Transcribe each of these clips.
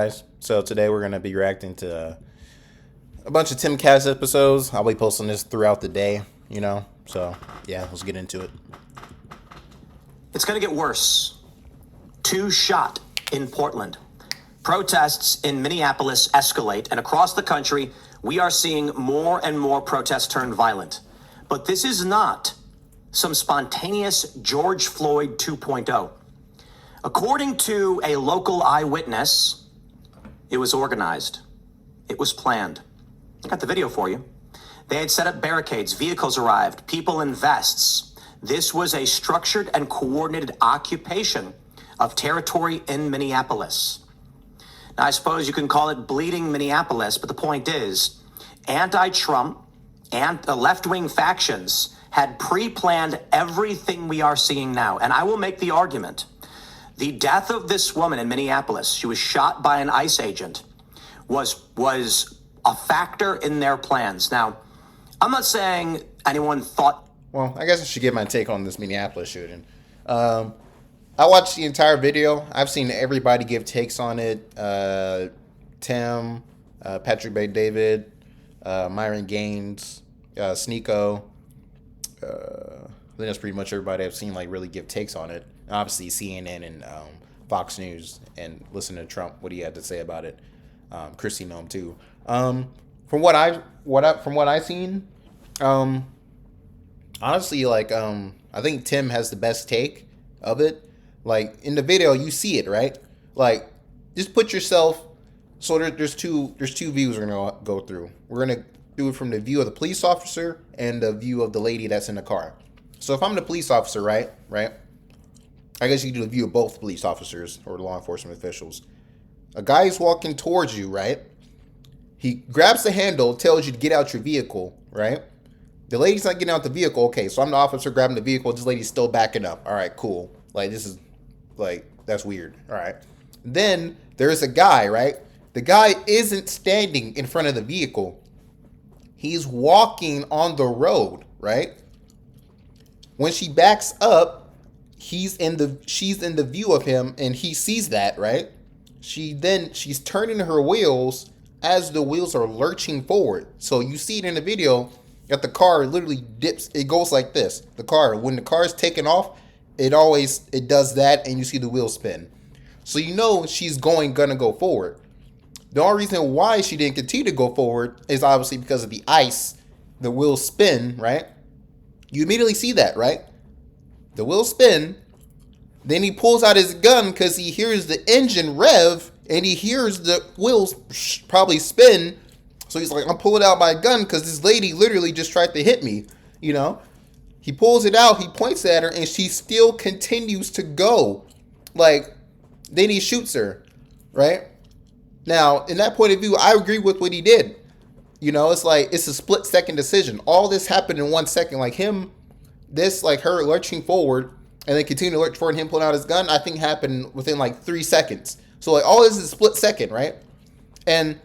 Guys, so today we're going to be reacting to a bunch of Timcast episodes. I'll be posting this throughout the day, so yeah, let's get into it. It's going to get worse. 2 shot in Portland. Protests in Minneapolis escalate, and across the country, we are seeing more and more protests turn violent. But this is not some spontaneous George Floyd 2.0. According to a local eyewitness, it was organized. It was planned. I got the video for you. They had set up barricades, vehicles arrived, people in vests. This was a structured and coordinated occupation of territory in Minneapolis. Now, I suppose you can call it bleeding Minneapolis, but the point is, anti-Trump and the left-wing factions had pre-planned everything we are seeing now. And I will make the argument. The death of this woman in Minneapolis, she was shot by an ICE agent, was a factor in their plans. Now, I'm not saying anyone thought... Well, I guess I should give my take on this Minneapolis shooting. I watched the entire video. I've seen everybody give takes on it. Tim, Patrick Bay David, Myron Gaines, Sneeko. I think that's pretty much everybody I've seen really give takes on it. Obviously CNN and Fox News, and listen to Trump, what he had to say about it. Chrissy Nome too. From what I've seen, honestly, I think Tim has the best take of it. In the video, you see it, right? Just put yourself. So there's two views we're gonna go through. We're gonna do it from the view of the police officer and the view of the lady that's in the car. So if I'm the police officer, right? I guess you can do the view of both police officers or law enforcement officials. A guy is walking towards you, right? He grabs the handle, tells you to get out your vehicle, right? The lady's not getting out the vehicle. Okay, so I'm the officer grabbing the vehicle. This lady's still backing up. All right, cool. This is, that's weird. All right. Then there's a guy, right? The guy isn't standing in front of the vehicle. He's walking on the road, right? When she backs up, she's in the view of him, and he sees that, right? She's turning her wheels as the wheels are lurching forward. So you see it in the video that the car literally dips. It goes like this. When the car is taking off, it does that, and you see the wheels spin. So you know she's gonna go forward. The only reason why she didn't continue to go forward is obviously because of the ice. The wheels spin, right? You immediately see that, right? The wheels spin. Then he pulls out his gun because he hears the engine rev and he hears the wheels probably spin. So he's like, I'm pulling out my gun because this lady literally just tried to hit me, He pulls it out, he points at her, and she still continues to go. Then he shoots her, right? Now, in that point of view, I agree with what he did. It's a split-second decision. All this happened in 1 second. Her lurching forward and then continue to lurch forward and him pulling out his gun, I think happened within 3 seconds. So all this is a split second, right? And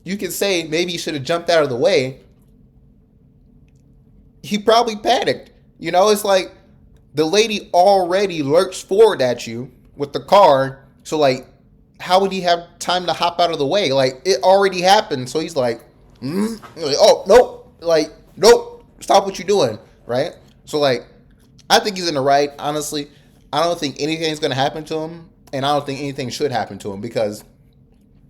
you can say maybe he should have jumped out of the way. He probably panicked. The lady already lurched forward at you with the car. So how would he have time to hop out of the way? It already happened. So he's oh, nope. Nope. Stop what you're doing, right? So I think he's in the right, honestly. I don't think anything's going to happen to him, and I don't think anything should happen to him because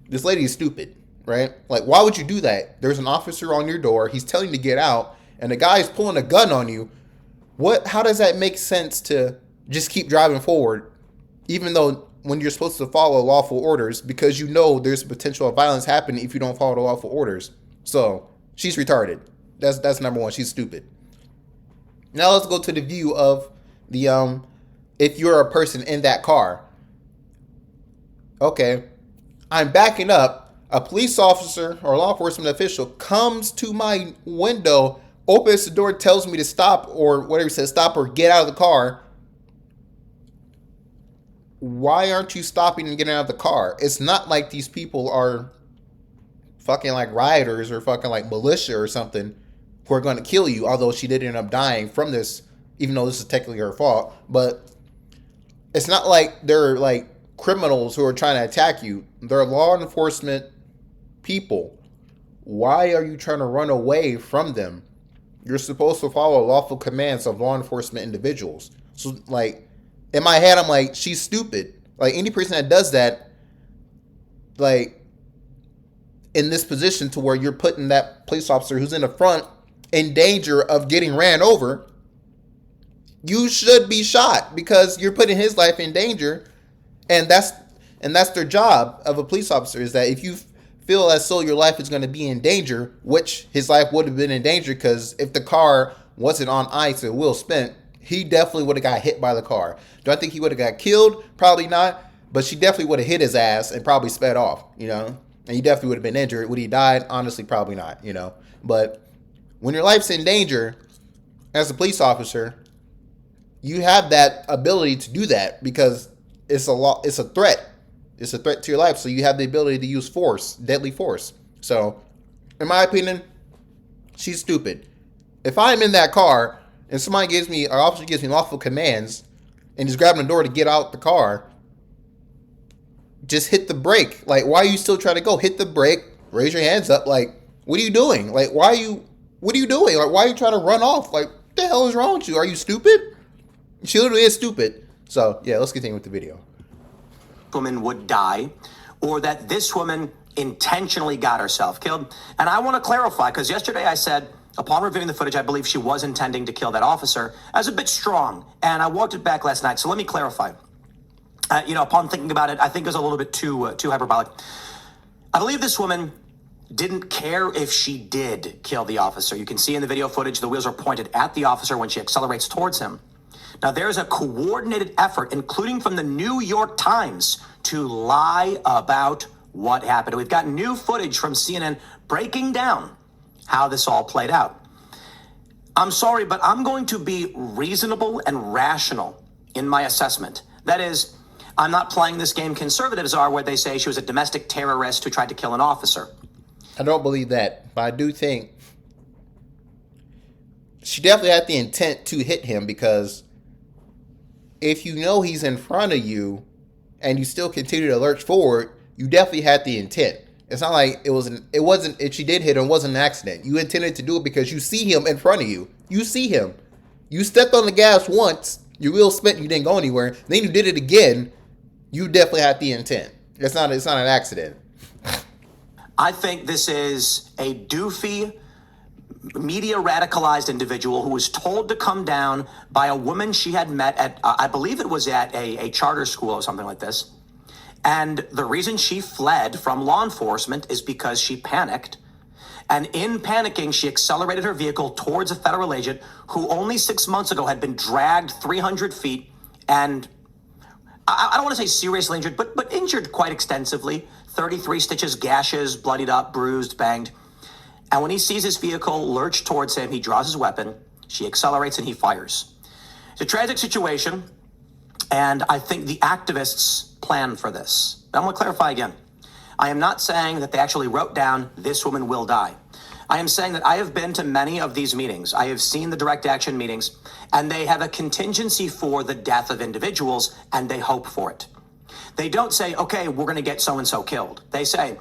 this lady is stupid, right? Why would you do that? There's an officer on your door. He's telling you to get out, and the guy's pulling a gun on you. How does that make sense to just keep driving forward, even though when you're supposed to follow lawful orders, because there's potential of violence happening if you don't follow the lawful orders? So she's retarded. That's number one. She's stupid. Now let's go to the view of the if you're a person in that car. Okay, I'm backing up. A police officer or law enforcement official comes to my window, opens the door, tells me to stop, or whatever, says stop or get out of the car. Why aren't you stopping and getting out of the car? It's not like these people are fucking rioters or fucking militia or something who are going to kill you, although she did end up dying from this, even though this is technically her fault. But it's not like they're criminals who are trying to attack you. They're law enforcement people. Why are you trying to run away from them? You're supposed to follow lawful commands of law enforcement individuals. So, like, in my head, I'm like, she's stupid. Like, any person that does that, like, in this position to where you're putting that police officer who's in the front in danger of getting ran over, you should be shot because you're putting his life in danger. And that's their job of a police officer, is that if you feel as though your life is going to be in danger, which his life would have been in danger, because if the car wasn't on ice and wheel spent, he definitely would have got hit by the car. Do I think he would have got killed? Probably not. But she definitely would have hit his ass and probably sped off, And he definitely would have been injured. Would he died? Honestly, probably not, But when your life's in danger, as a police officer, you have that ability to do that because it's a threat. It's a threat to your life. So you have the ability to use force, deadly force. So, in my opinion, she's stupid. If I'm in that car and an officer gives me lawful commands and is grabbing the door to get out the car, just hit the brake. Like, why are you still trying to go? Hit the brake, raise your hands up. Like, what are you doing? Like, what are you doing? Like, why are you trying to run off? Like, what the hell is wrong with you? Are you stupid? She literally is stupid. So, yeah, let's continue with the video. Woman would die, or that this woman intentionally got herself killed. And I want to clarify, because yesterday I said, upon reviewing the footage, I believe she was intending to kill that officer. I was a bit strong, and I walked it back last night. So let me clarify. Upon thinking about it, I think it was a little bit too hyperbolic. I believe this woman didn't care if she did kill the officer. You can see in the video footage, the wheels are pointed at the officer when she accelerates towards him. Now, there's a coordinated effort, including from the New York Times, to lie about what happened. We've got new footage from CNN breaking down how this all played out. I'm sorry, but I'm going to be reasonable and rational in my assessment. That is, I'm not playing this game conservatives are, where they say she was a domestic terrorist who tried to kill an officer. I don't believe that, but I do think she definitely had the intent to hit him, because if you know he's in front of you and you still continue to lurch forward, you definitely had the intent. It's not like if she did hit him, it wasn't an accident. You intended to do it because you see him in front of you. You see him. You stepped on the gas once, your wheel spent, you didn't go anywhere. Then you did it again. You definitely had the intent. It's not an accident. I think this is a doofy, media radicalized individual who was told to come down by a woman she had met at, I believe it was at a charter school or something like this. And the reason she fled from law enforcement is because she panicked. And in panicking, she accelerated her vehicle towards a federal agent who only 6 months ago had been dragged 300 feet and I don't want to say seriously injured, but injured quite extensively. 33 stitches, gashes, bloodied up, bruised, banged. And when he sees his vehicle lurch towards him, he draws his weapon, she accelerates, and he fires. It's a tragic situation, and I think the activists planned for this. But I'm going to clarify again. I am not saying that they actually wrote down, this woman will die. I am saying that I have been to many of these meetings. I have seen the direct action meetings, and they have a contingency for the death of individuals, and they hope for it. They don't say, okay, we're going to get so-and-so killed. They say,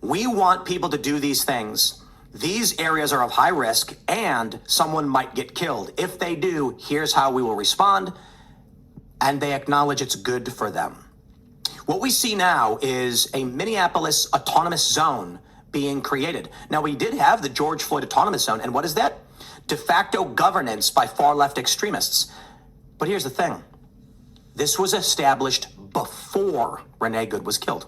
we want people to do these things. These areas are of high risk, and someone might get killed. If they do, here's how we will respond, and they acknowledge it's good for them. What we see now is a Minneapolis autonomous zone being created. Now, we did have the George Floyd Autonomous Zone, and what is that? De facto governance by far-left extremists. But here's the thing. This was established before Renee Good was killed.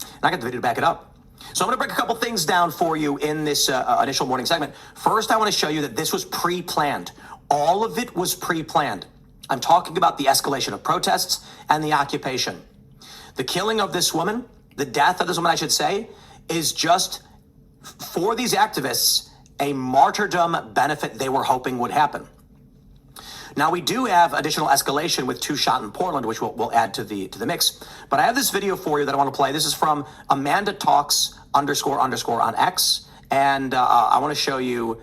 And I got the video to back it up. So I'm going to break a couple things down for you in this initial morning segment. First, I want to show you that this was pre-planned. All of it was pre-planned. I'm talking about the escalation of protests and the occupation. The killing of this woman, the death of this woman, I should say, is just, for these activists, a martyrdom benefit they were hoping would happen. Now, we do have additional escalation with 2 shot in Portland, which we'll add to the mix. But I have this video for you that I want to play. This is from Amanda Talks _ on X. And I want to show you,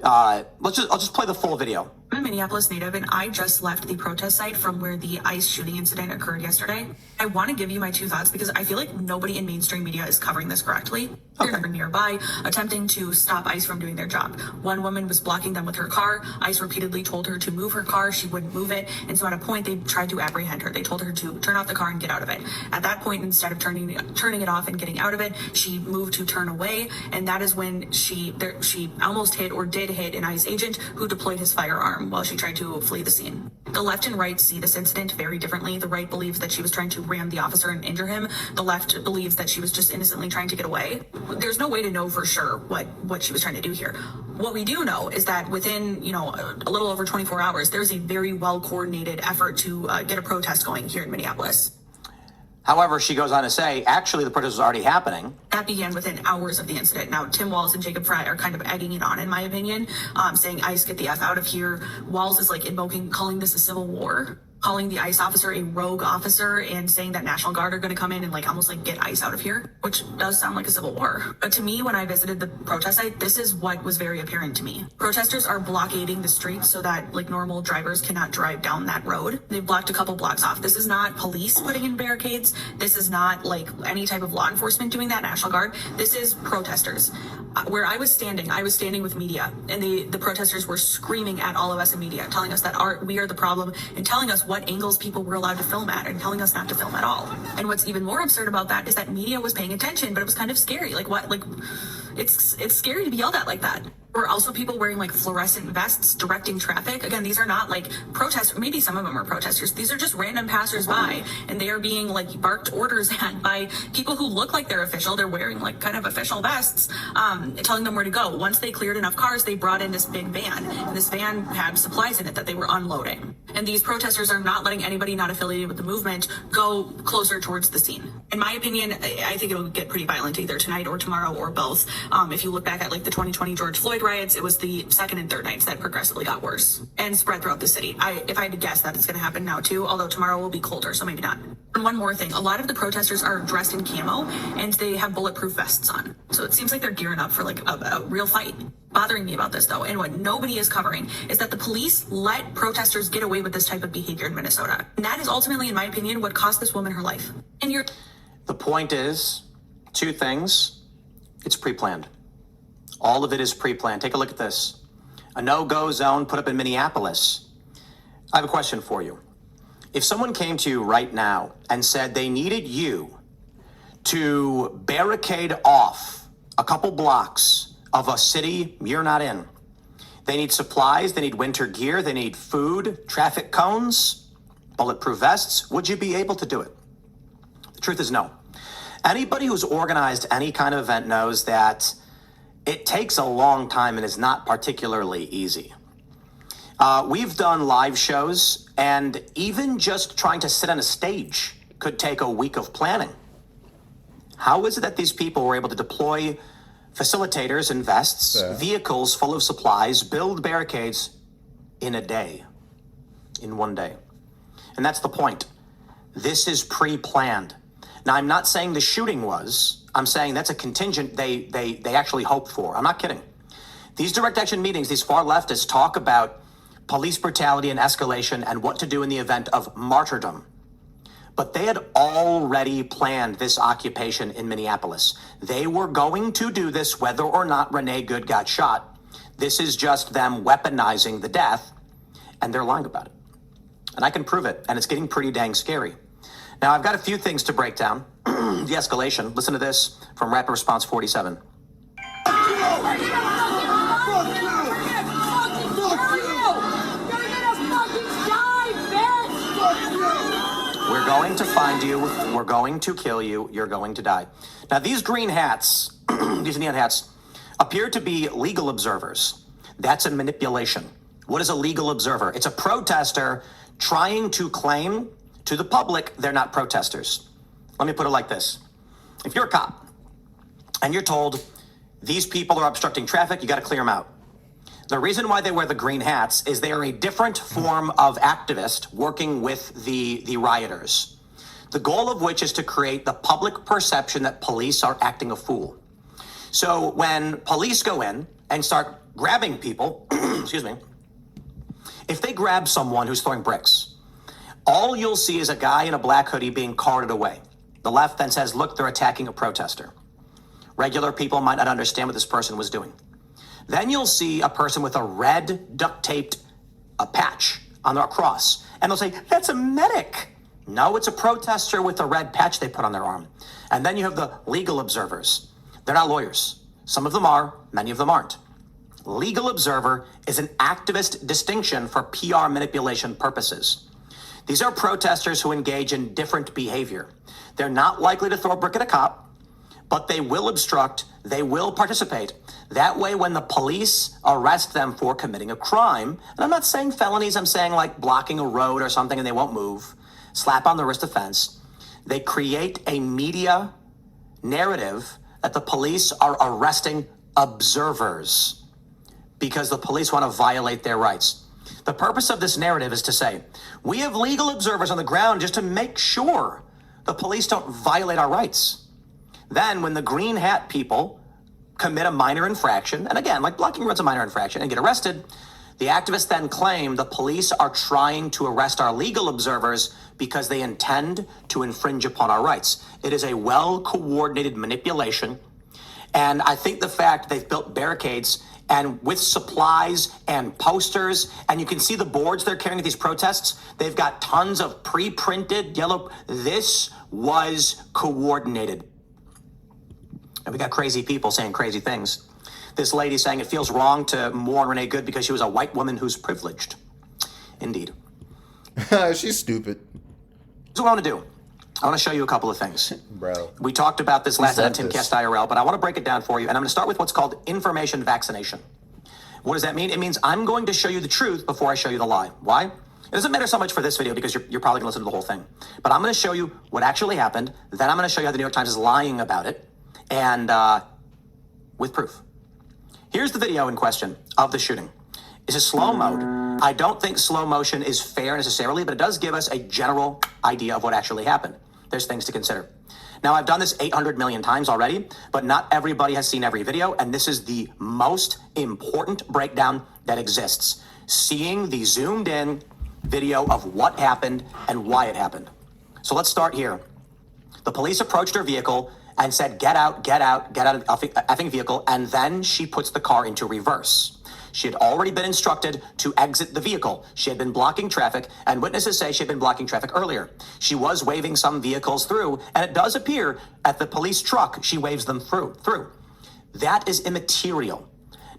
I'll just play the full video. I'm a Minneapolis native, and I just left the protest site from where the ICE shooting incident occurred yesterday. I want to give you my two thoughts because I feel like nobody in mainstream media is covering this correctly. They're nearby, attempting to stop ICE from doing their job. One woman was blocking them with her car. ICE repeatedly told her to move her car. She wouldn't move it. And so at a point, they tried to apprehend her. They told her to turn off the car and get out of it. At that point, instead of turning it off and getting out of it, she moved to turn away. And that is when she almost hit or did hit an ICE agent who deployed his firearm while she tried to flee the scene. The left and right see this incident very differently. The right believes that she was trying to ram the officer and injure him. The left believes that she was just innocently trying to get away. There's no way to know for sure what she was trying to do here. What we do know is that within, a little over 24 hours, there's a very well coordinated effort to get a protest going here in Minneapolis. However, she goes on to say, actually, the protest was already happening. That began within hours of the incident. Now, Tim Walz and Jacob Fry are kind of egging it on, in my opinion, saying, ICE, get the F out of here. Walz is calling this a civil war, calling the ICE officer a rogue officer, and saying that National Guard are going to come in and almost get ICE out of here, which does sound like a civil war. But to me, when I visited the protest site, this is what was very apparent to me. Protesters are blockading the streets so that normal drivers cannot drive down that road. They've blocked a couple blocks off. This is not police putting in barricades. This is not any type of law enforcement doing that, National Guard. This is protesters. Where I was standing with media, and the protesters were screaming at all of us in media, telling us that we are the problem, and telling us what angles people were allowed to film at, and telling us not to film at all. And what's even more absurd about that is that media was paying attention, but it was kind of scary. It's scary to be yelled at like that. There were also people wearing fluorescent vests directing traffic. Again, these are not protesters. Maybe some of them are protesters. These are just random passersby, and they are being barked orders at by people who look like they're official. They're wearing kind of official vests, telling them where to go. Once they cleared enough cars, they brought in this big van, and this van had supplies in it that they were unloading. And these protesters are not letting anybody not affiliated with the movement go closer towards the scene. In my opinion, I think it'll get pretty violent either tonight or tomorrow or both. If you look back at the 2020 George Floyd riots, it was the second and third nights that progressively got worse and spread throughout the city. If I had to guess, that it's going to happen now too, although tomorrow will be colder, so maybe not. And one more thing, a lot of the protesters are dressed in camo and they have bulletproof vests on. So it seems like they're gearing up for a real fight. Bothering me about this though, and what nobody is covering, is that the police let protesters get away with this type of behavior in Minnesota. And that is ultimately, in my opinion, what cost this woman her life. The point is, two things. It's pre-planned. All of it is pre-planned. Take a look at this. A no-go zone put up in Minneapolis. I have a question for you. If someone came to you right now and said they needed you to barricade off a couple blocks of a city you're not in, they need supplies, they need winter gear, they need food, traffic cones, bulletproof vests, would you be able to do it? The truth is no. Anybody who's organized any kind of event knows that it takes a long time and is not particularly easy. We've done live shows, and even just trying to sit on a stage could take a week of planning. How is it that these people were able to deploy facilitators and vests, vehicles full of supplies, build barricades in a day, in one day? And that's the point. This is pre-planned. Now, I'm not saying the shooting was. I'm saying that's a contingent they actually hoped for. I'm not kidding. These direct action meetings, these far leftists talk about police brutality and escalation and what to do in the event of martyrdom. But they had already planned this occupation in Minneapolis. They were going to do this whether or not Renee Good got shot. This is just them weaponizing the death, and they're lying about it. And I can prove it, and it's getting pretty dang scary. Now, I've got a few things to break down. The escalation. Listen to this from Rapid Response 47. We're going to find you. We're going to kill you. You're going to die. Now, these green hats, these neon hats, appear to be legal observers. That's a manipulation. What is a legal observer? It's a protester trying to claim to the public they're not protesters. Let me put it like this. If you're a cop and you're told these people are obstructing traffic, you got to clear them out. The reason why they wear the green hats is they are a different form of activist working with the rioters. The goal of which is to create the public perception that police are acting a fool. So when police go in and start grabbing people, excuse me, If they grab someone who's throwing bricks, all you'll see is a guy in a black hoodie being carted away. The left then says, look, they're attacking a protester. Regular people might not understand what this person was doing. Then you'll see a person with a red duct-taped patch on their cross. And they'll say, that's a medic. No, it's a protester with a red patch they put on their arm. And then you have the legal observers. They're not lawyers. Some of them are, many of them aren't. Legal observer is an activist distinction for PR manipulation purposes. These are protesters who engage in different behavior. They're not likely to throw a brick at a cop, but they will obstruct, they will participate. That way, when the police arrest them for committing a crime, and I'm not saying felonies, I'm saying like blocking a road or something and they won't move, slap on the wrist offense, they create a media narrative that the police are arresting observers because the police want to violate their rights. The purpose of this narrative is to say, we have legal observers on the ground just to make sure the police don't violate our rights. Then when the green hat people commit a minor infraction, and again, like blocking roads a minor infraction, and get arrested, the activists then claim the police are trying to arrest our legal observers because they intend to infringe upon our rights. It is a well-coordinated manipulation. And I think the fact they've built barricades and with supplies and posters, and you can see the boards they're carrying at these protests, they've got tons of pre-printed yellow. This was coordinated. And we got crazy people saying crazy things. This lady saying it feels wrong to mourn Renee Good because she was a white woman who's privileged. Indeed. She's stupid. Here's what I want to do. I want to show you a couple of things. Bro. We talked about this last night on this? Timcast IRL, but I want to break it down for you. And I'm going to start with what's called information vaccination. What does that mean? It means I'm going to show you the truth before I show you the lie. Why? It doesn't matter so much for this video because you're probably going to listen to the whole thing. But I'm going to show you what actually happened. Then I'm going to show you how the New York Times is lying about it. And with proof. Here's the video in question of the shooting. It's a slow mode. I don't think slow motion is fair necessarily, but it does give us a general idea of what actually happened. There's things to consider. Now, I've done this 800 million times already, but not everybody has seen every video, and this is the most important breakdown that exists. Seeing the zoomed in video of what happened and why it happened. So let's start here. The police approached her vehicle and said, get out of the effing vehicle, and then she puts the car into reverse. She had already been instructed to exit the vehicle. She had been blocking traffic, and witnesses say she had been blocking traffic earlier. She was waving some vehicles through, and it does appear at the police truck, she waves them through. That is immaterial.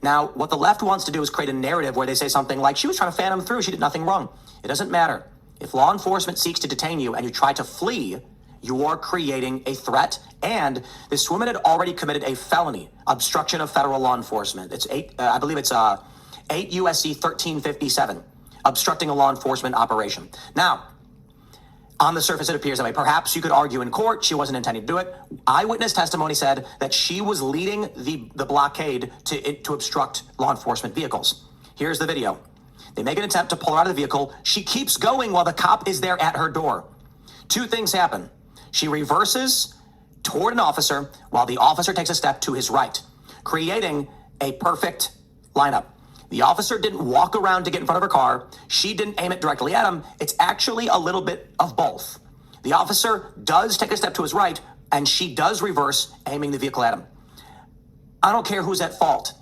Now, what the left wants to do is create a narrative where they say something like, she was trying to fan him through, she did nothing wrong. It doesn't matter. If law enforcement seeks to detain you and you try to flee, you are creating a threat, and this woman had already committed a felony, obstruction of federal law enforcement. It's 8 USC 1357, obstructing a law enforcement operation. Now, on the surface, it appears that way. Perhaps you could argue in court she wasn't intending to do it. Eyewitness testimony said that she was leading the blockade to obstruct law enforcement vehicles. Here's the video. They make an attempt to pull her out of the vehicle. She keeps going while the cop is there at her door. Two things happen. She reverses toward an officer while the officer takes a step to his right, creating a perfect lineup. The officer didn't walk around to get in front of her car. She didn't aim it directly at him. It's actually a little bit of both. The officer does take a step to his right, and she does reverse, aiming the vehicle at him. I don't care who's at fault.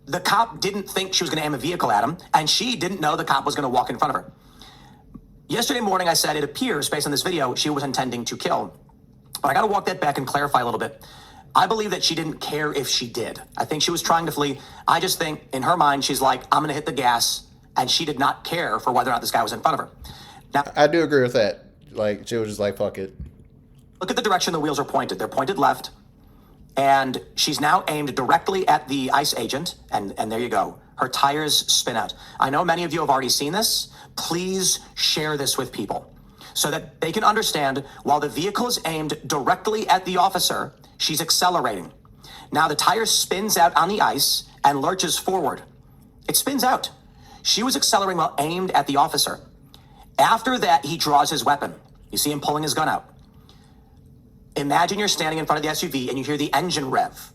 The cop didn't think she was going to aim a vehicle at him, and she didn't know the cop was going to walk in front of her. Yesterday morning, I said it appears, based on this video, she was intending to kill. But I got to walk that back and clarify a little bit. I believe that she didn't care if she did. I think she was trying to flee. I just think, in her mind, she's like, I'm going to hit the gas, and she did not care for whether or not this guy was in front of her. Now, I do agree with that. Like, she was just like, fuck it. Look at the direction the wheels are pointed. They're pointed left, and she's now aimed directly at the ICE agent, and there you go. Her tires spin out. I know many of you have already seen this. Please share this with people so that they can understand while the vehicle is aimed directly at the officer, she's accelerating. Now the tire spins out on the ice and lurches forward. It spins out. She was accelerating while aimed at the officer. After that, he draws his weapon. You see him pulling his gun out. Imagine you're standing in front of the SUV and you hear the engine rev.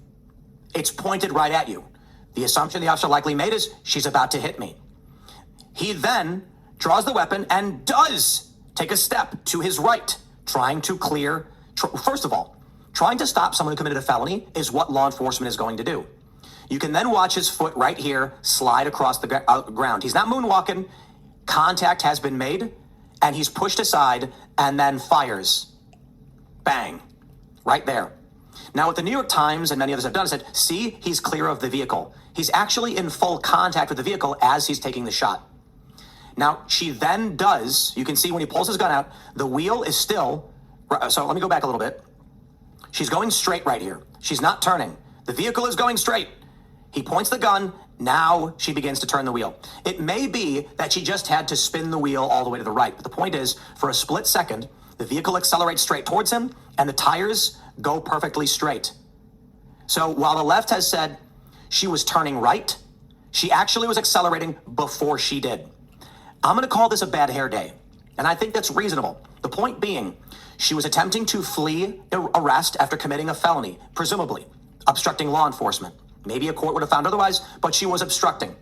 It's pointed right at you. The assumption the officer likely made is, she's about to hit me. He then draws the weapon and does take a step to his right, trying to clear. First of all, trying to stop someone who committed a felony is what law enforcement is going to do. You can then watch his foot right here slide across the ground. He's not moonwalking. Contact has been made, and he's pushed aside and then fires. Bang. Right there. Now, what the New York Times and many others have done is said, see, he's clear of the vehicle. He's actually in full contact with the vehicle as he's taking the shot. Now, she then does, you can see when he pulls his gun out, the wheel is still, so let me go back a little bit. She's going straight right here. She's not turning. The vehicle is going straight. He points the gun. Now she begins to turn the wheel. It may be that she just had to spin the wheel all the way to the right. But the point is, for a split second, the vehicle accelerates straight towards him and the tires go perfectly straight. So while the left has said she was turning right, she actually was accelerating before she did. I'm going to call this a bad hair day. And I think that's reasonable. The point being, she was attempting to flee arrest after committing a felony, presumably obstructing law enforcement. Maybe a court would have found otherwise, but she was obstructing.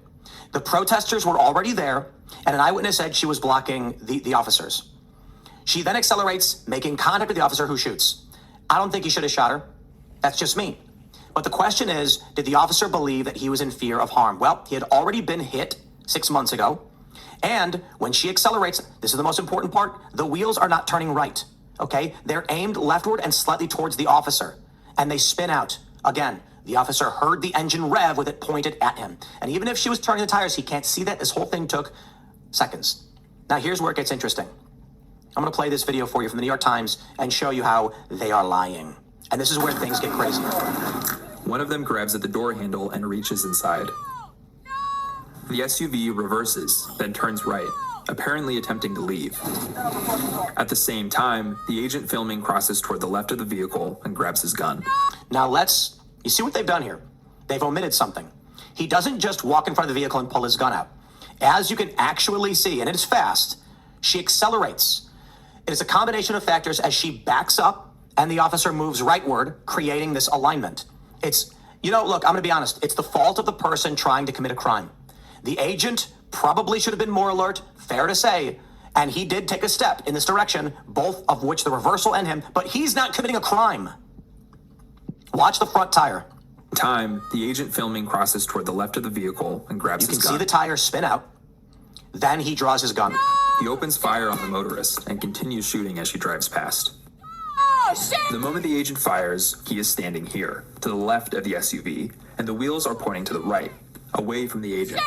The protesters were already there, and an eyewitness said she was blocking the officers. She then accelerates, making contact with the officer who shoots. I don't think he should have shot her. That's just me. But the question is, did the officer believe that he was in fear of harm? Well, he had already been hit 6 months ago. And when she accelerates, this is the most important part, the wheels are not turning right, okay? They're aimed leftward and slightly towards the officer, and they spin out. Again, the officer heard the engine rev with it pointed at him. And even if she was turning the tires, he can't see that. This whole thing took seconds. Now, here's where it gets interesting. I'm going to play this video for you from the New York Times and show you how they are lying. And this is where things get crazy. One of them grabs at the door handle and reaches inside. The SUV reverses, then turns right, apparently attempting to leave. At the same time, the agent filming crosses toward the left of the vehicle and grabs his gun. Now you see what they've done here? They've omitted something. He doesn't just walk in front of the vehicle and pull his gun out. As you can actually see, and it is fast, she accelerates. It is a combination of factors as she backs up and the officer moves rightward, creating this alignment. Look, I'm going to be honest. It's the fault of the person trying to commit a crime. The agent probably should have been more alert, fair to say, and he did take a step in this direction, both of which the reversal and him, but he's not committing a crime. Watch the front tire. The agent filming crosses toward the left of the vehicle and grabs his gun. You can see the tire spin out. Then he draws his gun. He opens fire on the motorist and continues shooting as she drives past. The moment the agent fires, he is standing here, to the left of the SUV, and the wheels are pointing to the right, away from the agent.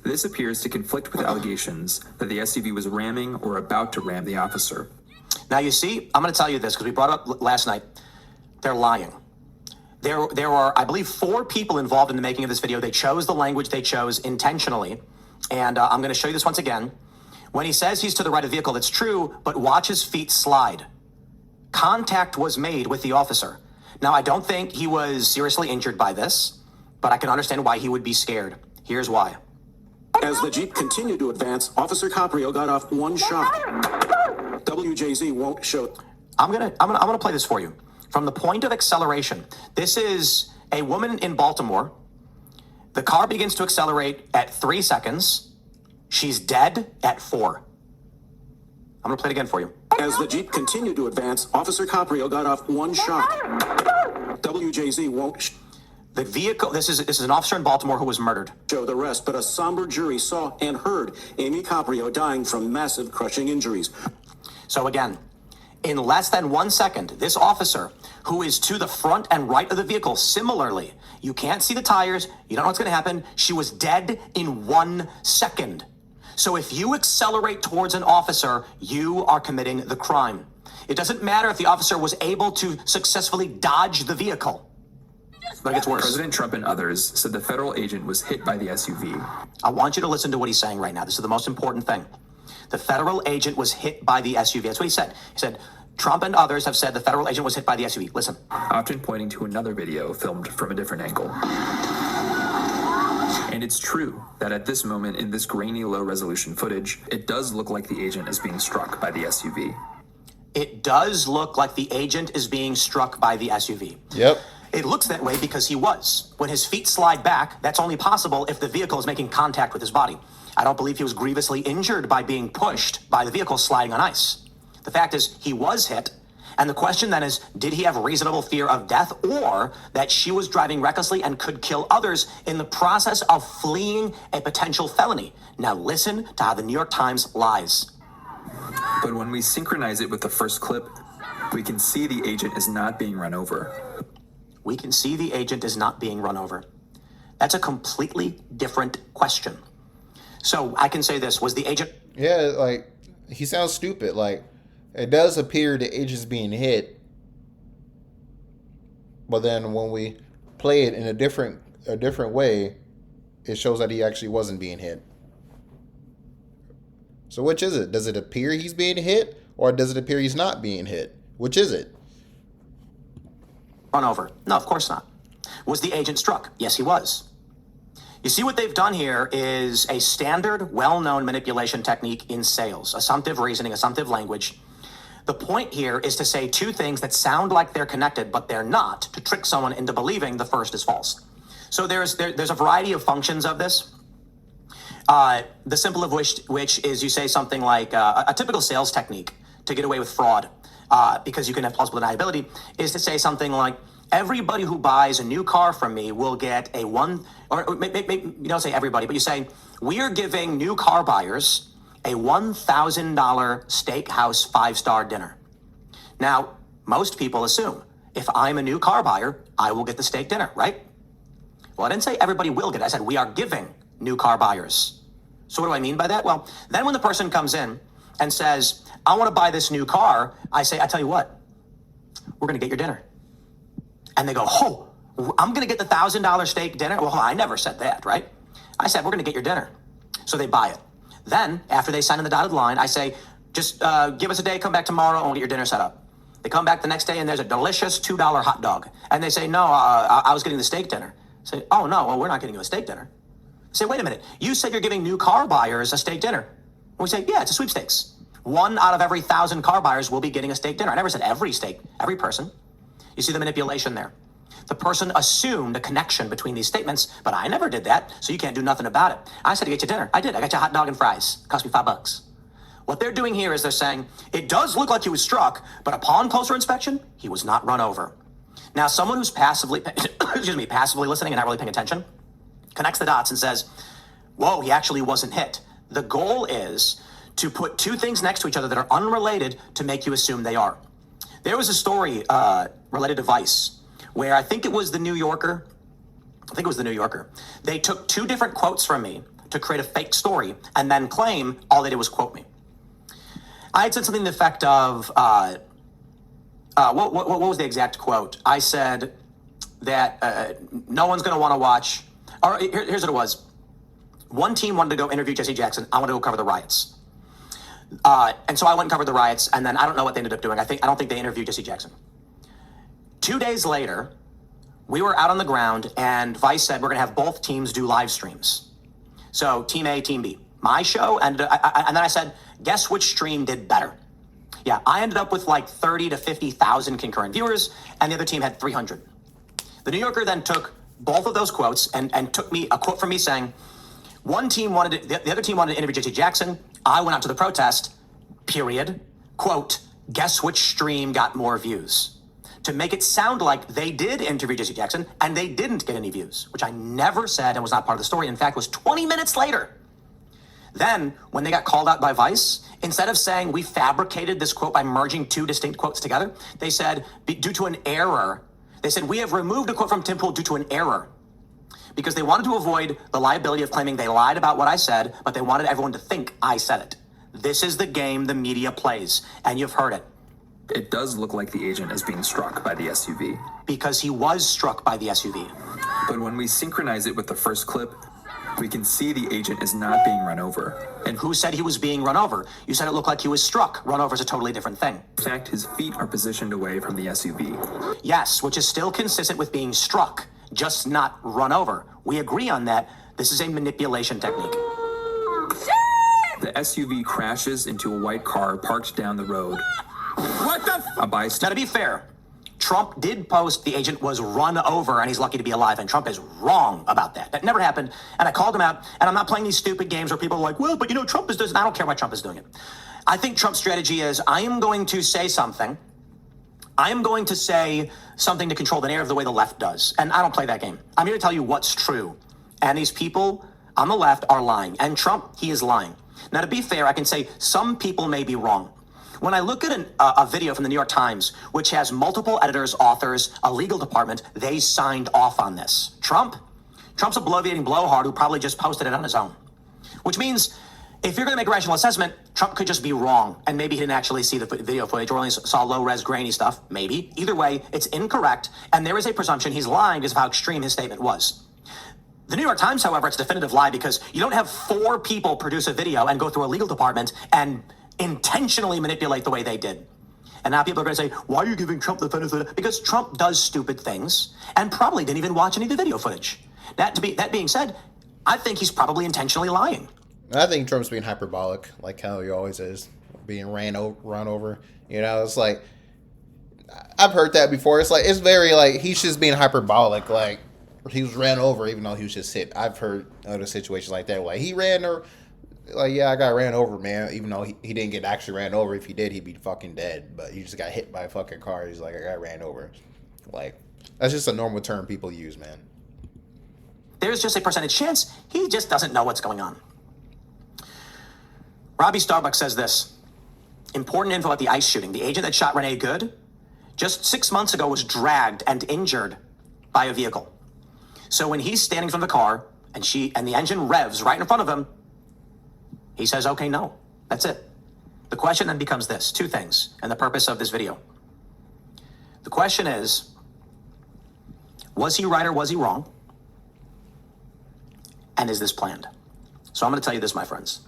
This appears to conflict with allegations that the SUV was ramming or about to ram the officer. Now you see, I'm going to tell you this because we brought it up last night. They're lying. There are, I believe, 4 people involved in the making of this video. They chose the language they chose intentionally. And I'm going to show you this once again. When he says he's to the right of the vehicle, that's true, but watch his feet slide. Contact was made with the officer. Now, I don't think he was seriously injured by this, but I can understand why he would be scared. Here's why. As the Jeep continued to advance, Officer Caprio got off one shot. WJZ won't show. I'm gonna play this for you. From the point of acceleration, this is a woman in Baltimore. The car begins to accelerate at 3 seconds. She's dead at 4. I'm gonna play it again for you. As the Jeep continued to advance, Officer Caprio got off one shot. WJZ won't the vehicle, this is an officer in Baltimore who was murdered. Show the rest, but a somber jury saw and heard Amy Caprio dying from massive crushing injuries. So again, in less than 1 second, this officer, who is to the front and right of the vehicle, similarly, you can't see the tires, you don't know what's going to happen, she was dead in 1 second. So if you accelerate towards an officer, you are committing the crime. It doesn't matter if the officer was able to successfully dodge the vehicle. But it gets worse. President Trump and others said the federal agent was hit by the SUV. I want you to listen to what he's saying right now. This is the most important thing. The federal agent was hit by the SUV. That's what he said. He said, Trump and others have said the federal agent was hit by the SUV. Listen. Often pointing to another video filmed from a different angle. And it's true that at this moment in this grainy low-resolution footage, it does look like the agent is being struck by the SUV. It does look like the agent is being struck by the SUV. Yep. It looks that way because he was. When his feet slide back, that's only possible if the vehicle is making contact with his body. I don't believe he was grievously injured by being pushed by the vehicle sliding on ice. The fact is, he was hit. And the question then is, did he have reasonable fear of death, or that she was driving recklessly and could kill others in the process of fleeing a potential felony? Now listen to how the New York Times lies. But when we synchronize it with the first clip, we can see the agent is not being run over. We can see the agent is not being run over. That's a completely different question. So I can say this, was the agent... Yeah, like, he sounds stupid. Like, it does appear the agent's being hit, but then when we play it in a different way, it shows that he actually wasn't being hit. So which is it? Does it appear he's being hit, or does it appear he's not being hit? Which is it? Run over? No, of course not. Was the agent struck? Yes, he was. You see, what they've done here is a standard, well-known manipulation technique in sales. Assumptive reasoning, assumptive language. The point here is to say two things that sound like they're connected, but they're not, to trick someone into believing the first is false. So there's a variety of functions of this. The simple of which is you say something like a typical sales technique to get away with fraud, because you can have plausible deniability, is to say something like, everybody who buys a new car from me will get a you don't say everybody, but you say, we are giving new car buyers a $1,000 steakhouse 5-star dinner. Now, most people assume, if I'm a new car buyer, I will get the steak dinner, right? Well, I didn't say everybody will get it. I said, we are giving new car buyers. So what do I mean by that? Well, then when the person comes in and says, I want to buy this new car, I say, I tell you what, we're going to get your dinner. And they go, oh, I'm going to get the $1,000 steak dinner? Well, I never said that, right? I said, we're going to get your dinner. So they buy it. Then, after they sign in the dotted line, I say, just give us a day, come back tomorrow, and we'll get your dinner set up. They come back the next day, and there's a delicious $2 hot dog. And they say, no, I was getting the steak dinner. I say, oh, no, well, we're not getting you a steak dinner. I say, wait a minute, you said you're giving new car buyers a steak dinner. And we say, yeah, it's a sweepstakes. 1 out of every 1,000 car buyers will be getting a steak dinner. I never said every person. You see the manipulation there. The person assumed a connection between these statements, but I never did that, so you can't do nothing about it. I said to get you dinner. I did. I got you a hot dog and fries. It cost me $5. What they're doing here is they're saying, it does look like he was struck, but upon closer inspection, he was not run over. Now, someone who's passively listening and not really paying attention connects the dots and says, whoa, he actually wasn't hit. The goal is to put two things next to each other that are unrelated to make you assume they are. There was a story related to Vice, where I think it was the New Yorker. They took 2 different quotes from me to create a fake story and then claim all they did was quote me. I had said something to the effect of, what was the exact quote? I said that no one's going to want to watch, or here's what it was. One team wanted to go interview Jesse Jackson. I wanted to go cover the riots. And so I went and covered the riots, and then I don't know what they ended up doing. I don't think they interviewed Jesse Jackson. 2 days later, we were out on the ground, and Vice said we're going to have both teams do live streams. So Team A, Team B. My show, and then I said, guess which stream did better? Yeah, I ended up with like 30 to 50,000 concurrent viewers, and the other team had 300. The New Yorker then took both of those quotes and took me a quote from me saying, the other team wanted to interview Jesse Jackson. I went out to the protest, period. Quote, guess which stream got more views? To make it sound like they did interview Jesse Jackson and they didn't get any views, which I never said and was not part of the story. In fact, it was 20 minutes later. Then, when they got called out by Vice, instead of saying we fabricated this quote by merging 2 distinct quotes together, they said, due to an error, they said, we have removed a quote from Tim Pool due to an error. Because they wanted to avoid the liability of claiming they lied about what I said, but they wanted everyone to think I said it. This is the game the media plays, and you've heard it. It does look like the agent is being struck by the SUV. Because he was struck by the SUV. But when we synchronize it with the first clip, we can see the agent is not being run over. And who said he was being run over? You said it looked like he was struck. Run over is a totally different thing. In fact, his feet are positioned away from the SUV. Yes, which is still consistent with being struck, just not run over. We agree on that. This is a manipulation technique. The SUV crashes into a white car parked down the road. What the? A bystander. Now, to be fair, Trump did post the agent was run over and he's lucky to be alive, and Trump is wrong about that. That never happened, and I called him out, and I'm not playing these stupid games where people are like, well, but you know, Trump is doing. I don't care why Trump is doing it. I think Trump's strategy is, I am going to say something. I am going to say something to control the narrative the way the left does, and I don't play that game. I'm here to tell you what's true, and these people on the left are lying, and Trump, he is lying. Now, to be fair, I can say some people may be wrong. When I look at a video from the New York Times, which has multiple editors, authors, a legal department, they signed off on this. Trump's a bloviating blowhard who probably just posted it on his own. Which means, if you're going to make a rational assessment, Trump could just be wrong, and maybe he didn't actually see the video footage or only saw low-res grainy stuff, maybe. Either way, it's incorrect, and there is a presumption he's lying because of how extreme his statement was. The New York Times, however, it's a definitive lie because you don't have 4 people produce a video and go through a legal department and intentionally manipulate the way they did. And now people are going to say, why are you giving Trump the benefit? Because Trump does stupid things and probably didn't even watch any of the video footage. That being said, I think he's probably intentionally lying. I think Trump's being hyperbolic, like how he always is, being run over. You know, it's like, I've heard that before. It's like, it's very like, he's just being hyperbolic, like he was ran over even though he was just hit. I've heard other situations like that, like he ran or like, yeah, I got ran over, man, even though he didn't get actually ran over. If he did, he'd be fucking dead, but he just got hit by a fucking car. He's like, I got ran over. Like, that's just a normal term people use, man. There's just a percentage chance he just doesn't know what's going on. Robbie Starbuck says this. Important info about the ICE shooting. The agent that shot Renee Good just 6 months ago was dragged and injured by a vehicle. So when he's standing from the car and the engine revs right in front of him, he says, okay, no, that's it. The question then becomes this, 2 things, and the purpose of this video. The question is, was he right or was he wrong? And is this planned? So I'm going to tell you this, my friends.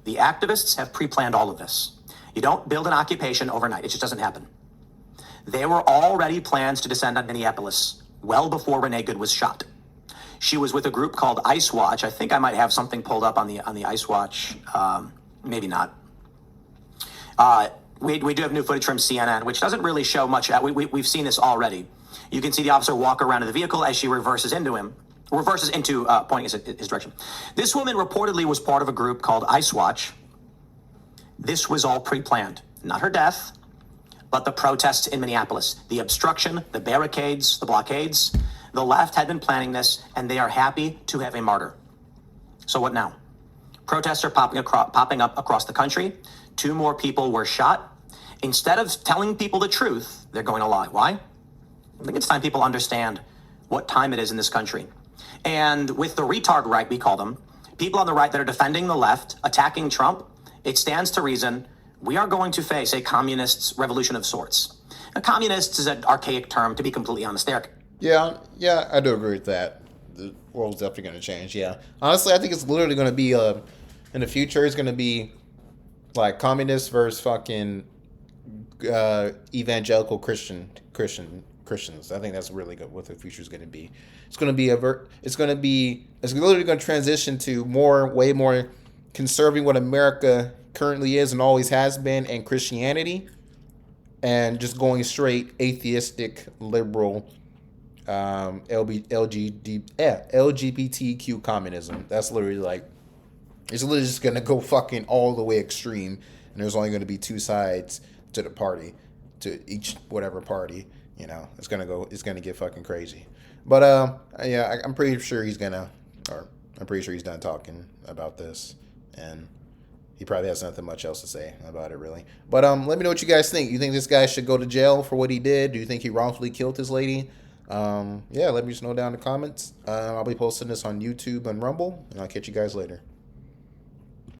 The activists have pre-planned all of this. You don't build an occupation overnight. It just doesn't happen. There were already plans to descend on Minneapolis well before Renee Good was shot. She was with a group called Ice Watch. I think I might have something pulled up on the Ice Watch. Maybe not. We do have new footage from CNN, which doesn't really show much. We've seen this already. You can see the officer walk around to the vehicle as she reverses into pointing his direction. This woman reportedly was part of a group called Ice Watch. This was all pre-planned. Not her death, but the protests in Minneapolis. The obstruction, the barricades, the blockades. The left had been planning this, and they are happy to have a martyr. So what now? Protests are popping up across the country. 2 more people were shot. Instead of telling people the truth, they're going to lie. Why? I think it's time people understand what time it is in this country. And with the retard right, we call them, people on the right that are defending the left, attacking Trump, it stands to reason we are going to face a communist revolution of sorts. A communist is an archaic term, to be completely honest. Yeah, I do agree with that. The world's definitely going to change, yeah. Honestly, I think it's literally going to be, in the future, it's going to be, like, communists versus fucking evangelical Christians. I think that's really good what the future is going to be. It's literally going to transition to way more conserving what America currently is and always has been, and Christianity, and just going straight atheistic, liberal, LGBTQ communism. That's literally like, it's literally just going to go fucking all the way extreme, and there's only going to be 2 sides to the party, to each whatever party. You know, it's gonna get fucking crazy. But yeah, I'm pretty sure he's done talking about this, and he probably has nothing much else to say about it, really. But let me know what you guys think. You think this guy should go to jail for what he did? Do you think he wrongfully killed this lady? Yeah, let me just know down in the comments. I'll be posting this on YouTube and Rumble, and I'll catch you guys later.